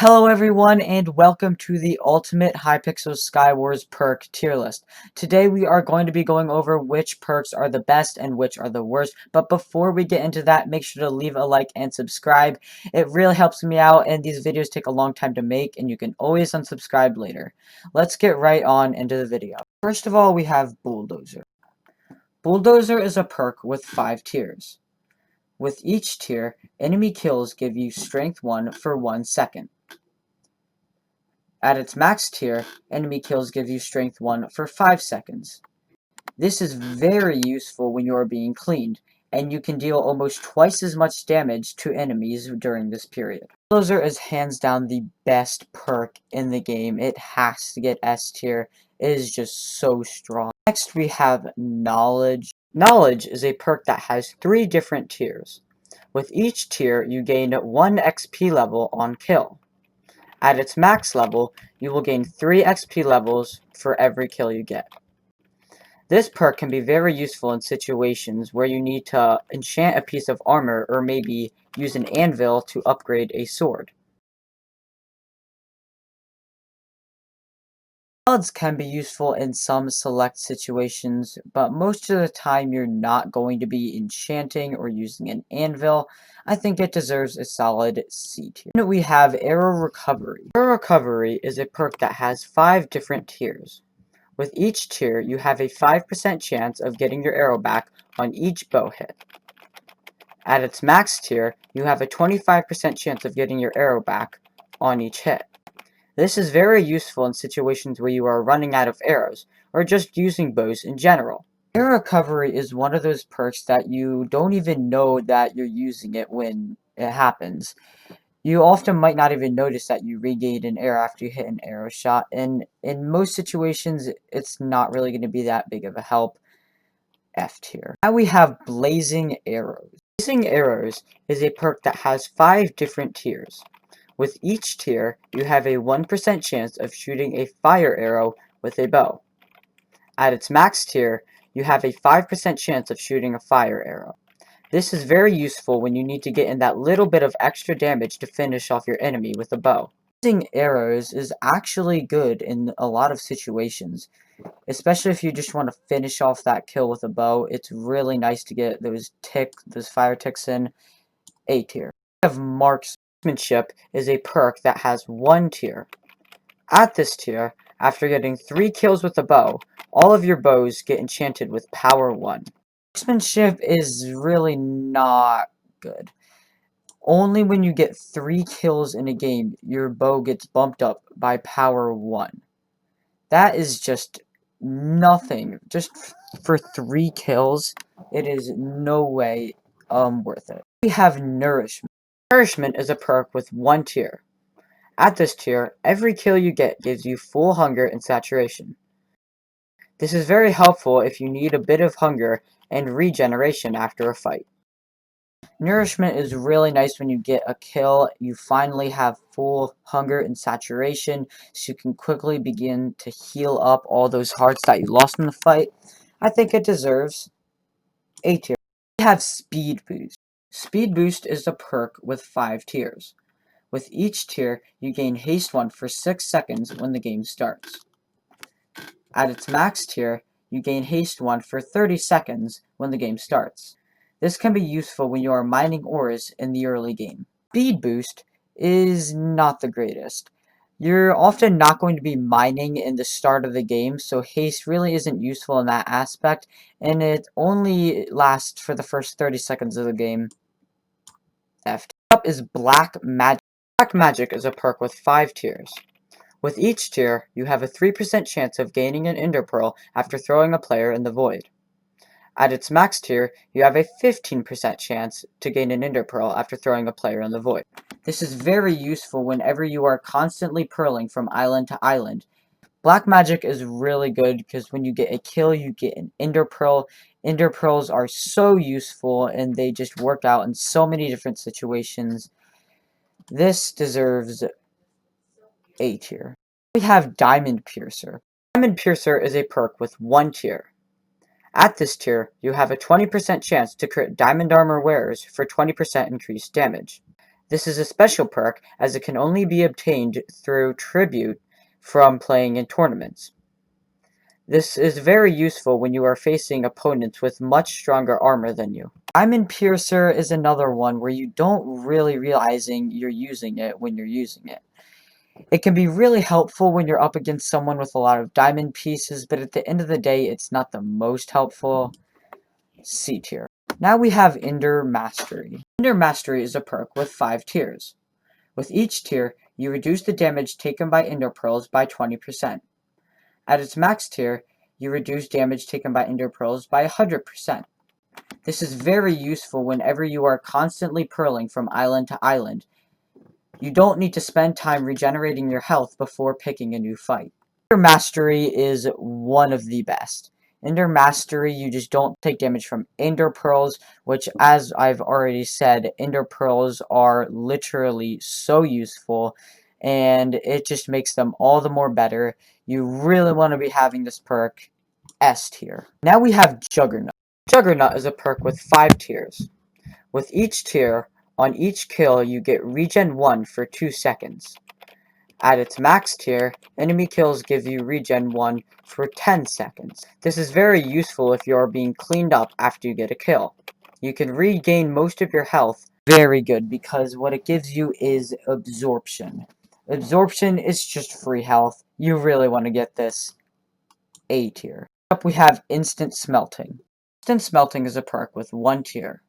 Hello everyone and welcome to the ultimate Hypixel Skywars perk tier list. Today we are going to be going over which perks are the best and which are the worst, but before we get into that, make sure to leave a like and subscribe. It really helps me out and these videos take a long time to make and you can always unsubscribe later. Let's get right on into the video. First of all, we have Bulldozer. Bulldozer is a perk with 5 tiers. With each tier, enemy kills give you strength 1 for 1 second. At its max tier, enemy kills give you strength 1 for 5 seconds. This is very useful when you are being cleaned, and you can deal almost twice as much damage to enemies during this period. Bulldozer is hands down the best perk in the game. It has to get S tier. It is just so strong. Next we have Knowledge. Knowledge is a perk that has 3 different tiers. With each tier, you gain 1 XP level on kill. At its max level, you will gain 3 XP levels for every kill you get. This perk can be very useful in situations where you need to enchant a piece of armor or maybe use an anvil to upgrade a sword. Mods can be useful in some select situations, but most of the time you're not going to be enchanting or using an anvil. I think it deserves a solid C tier. Then we have Arrow Recovery. Arrow Recovery is a perk that has 5 different tiers. With each tier, you have a 5% chance of getting your arrow back on each bow hit. At its max tier, you have a 25% chance of getting your arrow back on each hit. This is very useful in situations where you are running out of arrows, or just using bows in general. Arrow Recovery is one of those perks that you don't even know that you're using it when it happens. You often might not even notice that you regained an arrow after you hit an arrow shot, and in most situations, it's not really going to be that big of a help. F tier. Now we have Blazing Arrows. Blazing Arrows is a perk that has 5 different tiers. With each tier, you have a 1% chance of shooting a fire arrow with a bow. At its max tier, you have a 5% chance of shooting a fire arrow. This is very useful when you need to get in that little bit of extra damage to finish off your enemy with a bow. Using arrows is actually good in a lot of situations, especially if you just want to finish off that kill with a bow. It's really nice to get those fire ticks in. A tier. We have Marksmanship is a perk that has 1 tier. At this tier, after getting 3 kills with a bow, all of your bows get enchanted with power 1. Marksmanship is really not good. Only when you get 3 kills in a game, your bow gets bumped up by power 1. That is just nothing. Just for 3 kills, it is no way worth it. We have Nourishment. Nourishment is a perk with 1 tier. At this tier, every kill you get gives you full hunger and saturation. This is very helpful if you need a bit of hunger and regeneration after a fight. Nourishment is really nice when you get a kill, you finally have full hunger and saturation, so you can quickly begin to heal up all those hearts that you lost in the fight. I think it deserves A tier. We have Speed Boost. Speed Boost is a perk with 5 tiers. With each tier, you gain Haste 1 for 6 seconds when the game starts. At its max tier, you gain Haste 1 for 30 seconds when the game starts. This can be useful when you are mining ores in the early game. Speed Boost is not the greatest. You're often not going to be mining in the start of the game, so haste really isn't useful in that aspect, and it only lasts for the first 30 seconds of the game. F. Up is Black Magic. Black Magic is a perk with 5 tiers. With each tier, you have a 3% chance of gaining an Ender Pearl after throwing a player in the void. At its max tier, you have a 15% chance to gain an Ender Pearl after throwing a player in the void. This is very useful whenever you are constantly pearling from island to island. Black Magic is really good because when you get a kill, you get an Ender Pearl. Ender Pearls are so useful and they just work out in so many different situations. This deserves A tier. We have Diamond Piercer. Diamond Piercer is a perk with 1 tier. At this tier, you have a 20% chance to crit Diamond Armor wearers for 20% increased damage. This is a special perk as it can only be obtained through tribute from playing in tournaments. This is very useful when you are facing opponents with much stronger armor than you. Diamond Piercer is another one where you don't really realizing you're using it when you're using it. It can be really helpful when you're up against someone with a lot of diamond pieces, but at the end of the day, it's not the most helpful. C tier. Now we have Ender Mastery. Ender Mastery is a perk with 5 tiers. With each tier, you reduce the damage taken by Ender Pearls by 20%. At its max tier, you reduce damage taken by Ender Pearls by 100%. This is very useful whenever you are constantly pearling from island to island. You don't need to spend time regenerating your health before picking a new fight. Ender Mastery is one of the best. Ender Mastery, you just don't take damage from Ender Pearls, which, as I've already said, Ender Pearls are literally so useful, and it just makes them all the more better. You really want to be having this perk S tier. Now we have Juggernaut. Juggernaut is a perk with 5 tiers. With each tier, on each kill, you get regen 1 for 2 seconds. At its max tier, enemy kills give you regen 1 for 10 seconds. This is very useful if you are being cleaned up after you get a kill. You can regain most of your health. Very good, because what it gives you is Absorption. Absorption is just free health. You really want to get this. A tier. Up we have Instant Smelting. Instant Smelting is a perk with 1 tier.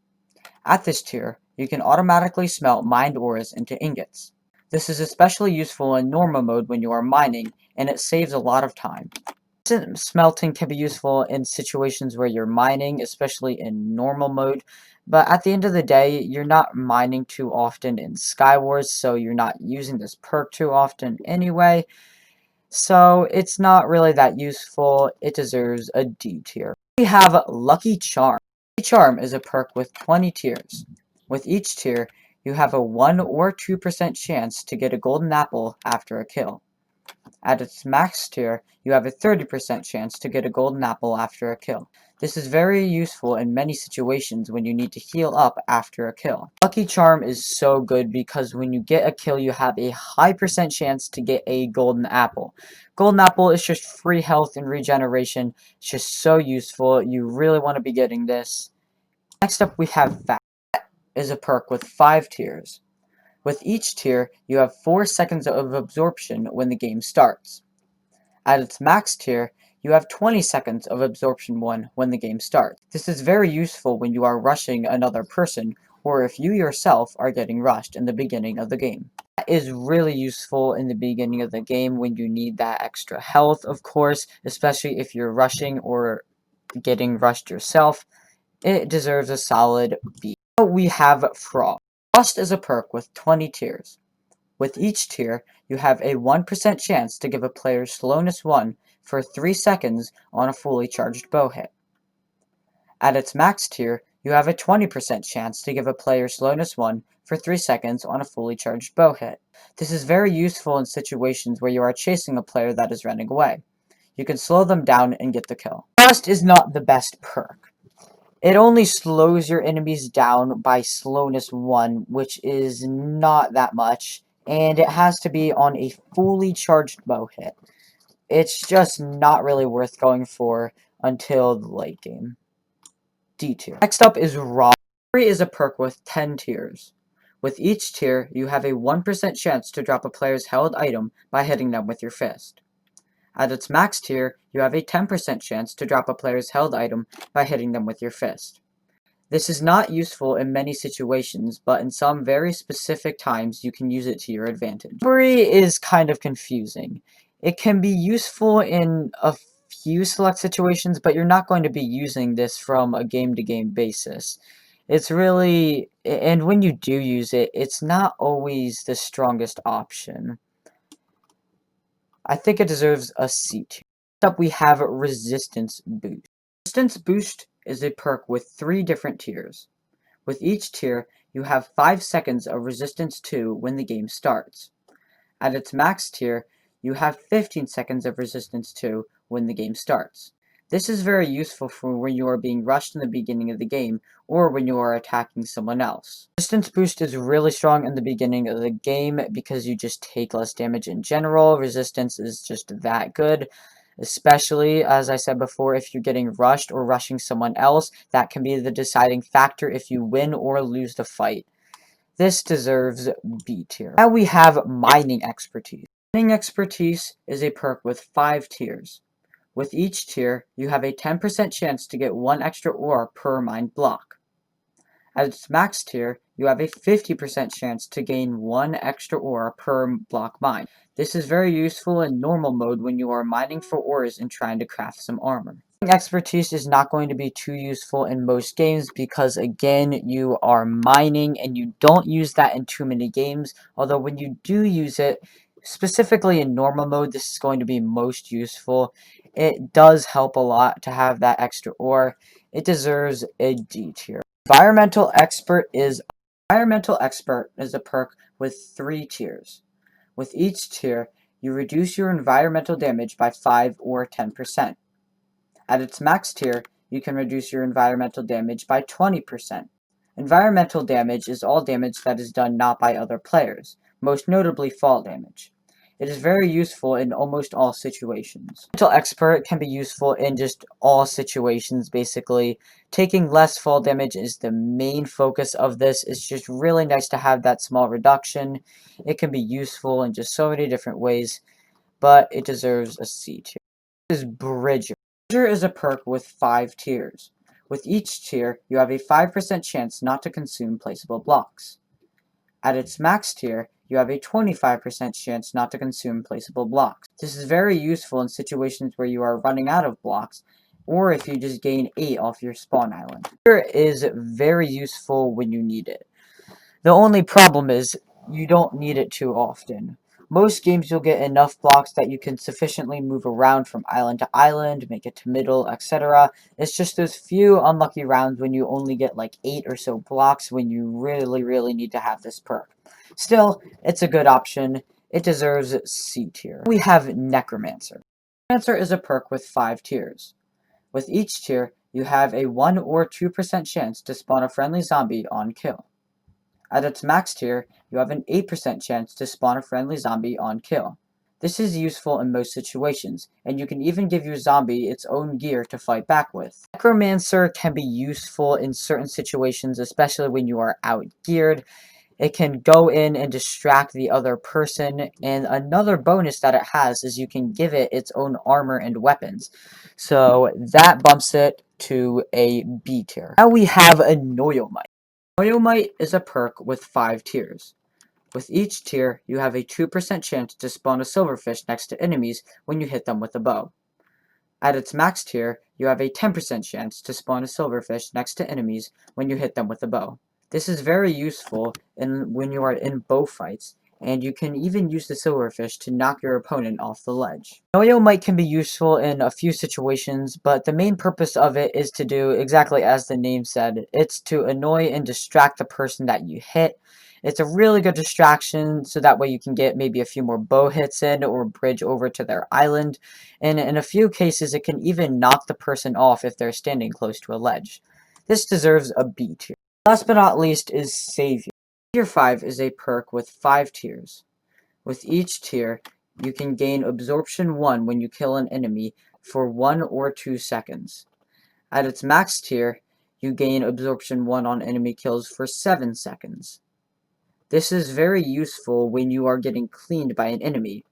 At this tier, you can automatically smelt mined ores into ingots. This is especially useful in normal mode when you are mining, and it saves a lot of time. Instant Smelting can be useful in situations where you're mining, especially in normal mode, but at the end of the day, you're not mining too often in Skywars, so you're not using this perk too often anyway, so it's not really that useful. It deserves a D tier. We have Lucky Charm. Lucky Charm is a perk with 20 tiers. With each tier, you have a 1 or 2% chance to get a golden apple after a kill. At its max tier, you have a 30% chance to get a golden apple after a kill. This is very useful in many situations when you need to heal up after a kill. Lucky Charm is so good because when you get a kill, you have a high percent chance to get a golden apple. Golden apple is just free health and regeneration. It's just so useful. You really want to be getting this. Next up, we have Fat. Is a perk with 5 tiers. With each tier, you have 4 seconds of absorption when the game starts. At its max tier, you have 20 seconds of absorption 1 when the game starts. This is very useful when you are rushing another person, or if you yourself are getting rushed in the beginning of the game. That is really useful in the beginning of the game when you need that extra health, of course, especially if you're rushing or getting rushed yourself. It deserves a solid B. We have Frost. Frost is a perk with 20 tiers. With each tier, you have a 1% chance to give a player slowness 1 for 3 seconds on a fully charged bow hit. At its max tier, you have a 20% chance to give a player slowness 1 for 3 seconds on a fully charged bow hit. This is very useful in situations where you are chasing a player that is running away. You can slow them down and get the kill. Frost is not the best perk. It only slows your enemies down by slowness 1, which is not that much, and it has to be on a fully charged bow hit. It's just not really worth going for until the late game. D tier. Next up is Robbery. Robbery is a perk with 10 tiers. With each tier, you have a 1% chance to drop a player's held item by hitting them with your fist. At its max tier, you have a 10% chance to drop a player's held item by hitting them with your fist. This is not useful in many situations, but in some very specific times you can use it to your advantage. Robbery is kind of confusing. It can be useful in a few select situations, but you're not going to be using this from a game-to-game basis. It's really, and when you do use it, it's not always the strongest option. I think it deserves a C tier. Next up, we have Resistance Boost. Resistance Boost is a perk with 3 different tiers. With each tier, you have 5 seconds of Resistance 2 when the game starts. At its max tier, you have 15 seconds of Resistance 2 when the game starts. This is very useful for when you are being rushed in the beginning of the game, or when you are attacking someone else. Resistance boost is really strong in the beginning of the game because you just take less damage in general. Resistance is just that good. Especially, as I said before, if you're getting rushed or rushing someone else, that can be the deciding factor if you win or lose the fight. This deserves B tier. Now we have Mining Expertise. Mining Expertise is a perk with 5 tiers. With each tier, you have a 10% chance to get 1 extra ore per mined block. At its max tier, you have a 50% chance to gain 1 extra ore per block mined. This is very useful in normal mode when you are mining for ores and trying to craft some armor. Expertise is not going to be too useful in most games because, again, you are mining and you don't use that in too many games, although when you do use it, specifically in normal mode, this is going to be most useful. It does help a lot to have that extra ore. It deserves a D tier. Environmental Expert is a perk with 3 tiers. With each tier, you reduce your environmental damage by 5 or 10%. At its max tier, you can reduce your environmental damage by 20%. Environmental damage is all damage that is done not by other players, most notably fall damage. It is very useful in almost all situations. Environmental Expert can be useful in just all situations, basically. Taking less fall damage is the main focus of this. It's just really nice to have that small reduction. It can be useful in just so many different ways, but it deserves a C tier. This is Bridger. Bridger is a perk with 5 tiers. With each tier, you have a 5% chance not to consume placeable blocks. At its max tier, you have a 25% chance not to consume placeable blocks. This is very useful in situations where you are running out of blocks, or if you just gain 8 off your spawn island. It is very useful when you need it. The only problem is, you don't need it too often. Most games you'll get enough blocks that you can sufficiently move around from island to island, make it to middle, etc. It's just those few unlucky rounds when you only get like 8 or so blocks when you really need to have this perk. Still, it's a good option. It deserves C tier. We have Necromancer. Necromancer is a perk with 5 tiers. With each tier, you have a 1 or 2% chance to spawn a friendly zombie on kill. At its max tier, you have an 8% chance to spawn a friendly zombie on kill. This is useful in most situations, and you can even give your zombie its own gear to fight back with. Necromancer can be useful in certain situations, especially when you are outgeared. It can go in and distract the other person, and another bonus that it has is you can give it its own armor and weapons. So that bumps it to a B tier. Now we have a Nourishment. Nourishment is a perk with 5 tiers. With each tier, you have a 2% chance to spawn a silverfish next to enemies when you hit them with a bow. At its max tier, you have a 10% chance to spawn a silverfish next to enemies when you hit them with a bow. This is very useful when you are in bow fights, and you can even use the silverfish to knock your opponent off the ledge. Nourishment can be useful in a few situations, but the main purpose of it is to do exactly as the name said. It's to annoy and distract the person that you hit. It's a really good distraction, so that way you can get maybe a few more bow hits in or bridge over to their island. And in a few cases, it can even knock the person off if they're standing close to a ledge. This deserves a B tier. Last but not least is Savior. Tier 5 is a perk with 5 tiers. With each tier, you can gain Absorption 1 when you kill an enemy for 1 or 2 seconds. At its max tier, you gain Absorption 1 on enemy kills for 7 seconds. This is very useful when you are getting cleaned by an enemy,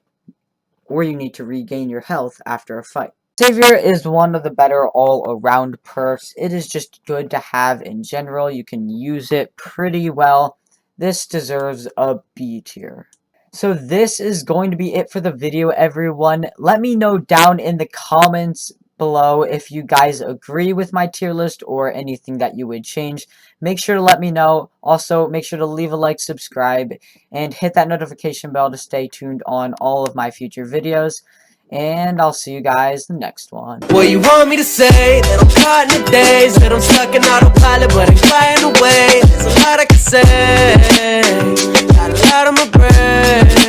or you need to regain your health after a fight. Savior is one of the better all-around perks. It is just good to have in general. You can use it pretty well. This deserves a B tier. So this is going to be it for the video, everyone. Let me know down in the comments below if you guys agree with my tier list or anything that you would change. Make sure to let me know. Also, make sure to leave a like, subscribe, and hit that notification bell to stay tuned on all of my future videos. And I'll see you guys in the next one. What you want me to say? That I'm caught in the days, that I'm stuck in autopilot, but I'm flying away. There's a lot I can say, got a lot on my brain.